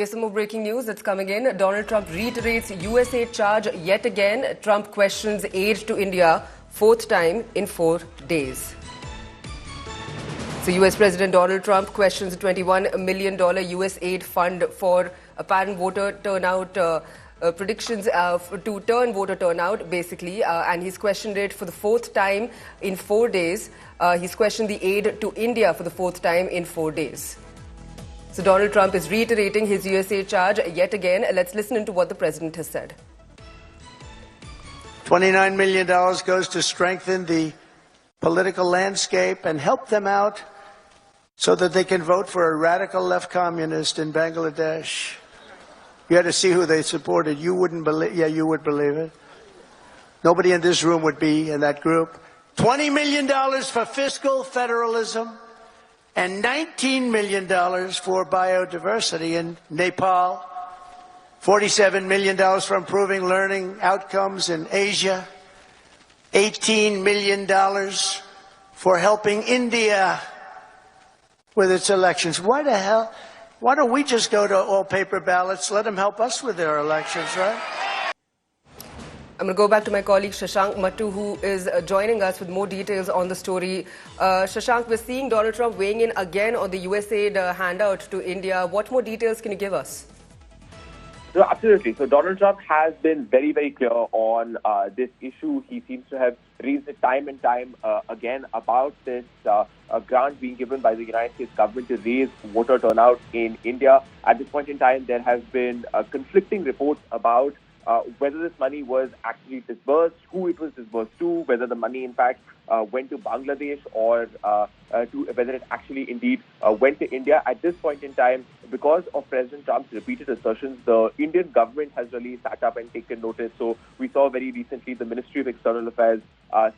Here's some more breaking news that's coming in. Donald Trump reiterates Usaid charge yet again. Trump questions aid to India fourth time in 4 days. So US President Donald Trump questions a $21 million Usaid fund for apparent voter turnout predictions to turn voter turnout, basically, and he's questioned it for the fourth time in 4 days. He's questioned the aid to India for the fourth time in 4 days. So Donald Trump is reiterating his USA charge yet again. Let's listen into what the president has said. $29 million goes to strengthen the political landscape and help them out so that they can vote for a radical left communist in Bangladesh. You had to see who they supported. You wouldn't believe, yeah, you would believe it. Nobody in this room would be in that group. $20 million for fiscal federalism and $19 million for biodiversity in Nepal. $47 million for improving learning outcomes in Asia. $18 million for helping India with its elections. Why the hell? Why don't we just go to all paper ballots? Let them help us with their elections, right? I'm going to go back to my colleague Shashank Mattu, who is joining us with more details on the story. Shashank, we're seeing Donald Trump weighing in again on the USAID handout to India. What more details can you give us? No, absolutely. So Donald Trump has been very, very clear on this issue. He seems to have raised it time and time again about this grant being given by the United States government to raise voter turnout in India. At this point in time, there has been conflicting reports about whether this money was actually disbursed, who it was disbursed to, whether the money in fact went to Bangladesh or whether it actually indeed went to India. At this point in time, because of President Trump's repeated assertions, the Indian government has really sat up and taken notice. So we saw very recently the Ministry of External Affairs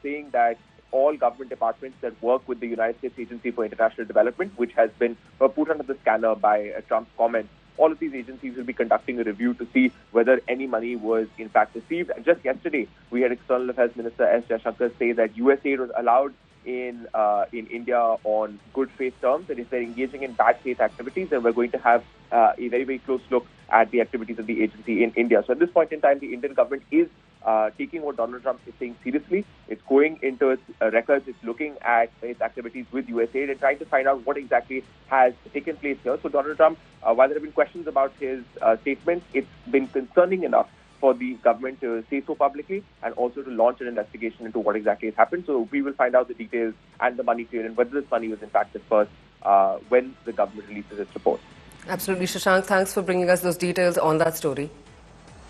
saying that all government departments that work with the United States Agency for International Development, which has been put under the scanner by Trump's comments, all of these agencies will be conducting a review to see whether any money was in fact received. And just yesterday, we had External Affairs Minister Jaishankar say that USAID was allowed in India on good faith terms, and if they're engaging in bad faith activities, then we're going to have a very, very close look at the activities of the agency in India. So at this point in time, the Indian government is taking what Donald Trump is saying seriously. It's going into its records, it's looking at its activities with USAID and trying to find out what exactly has taken place here. So Donald Trump, while there have been questions about his statements, it's been concerning enough for the government to say so publicly and also to launch an investigation into what exactly has happened. So we will find out the details and the money cleared and whether this money was in fact disbursed when the government releases its report. Absolutely, Shashank. Thanks for bringing us those details on that story.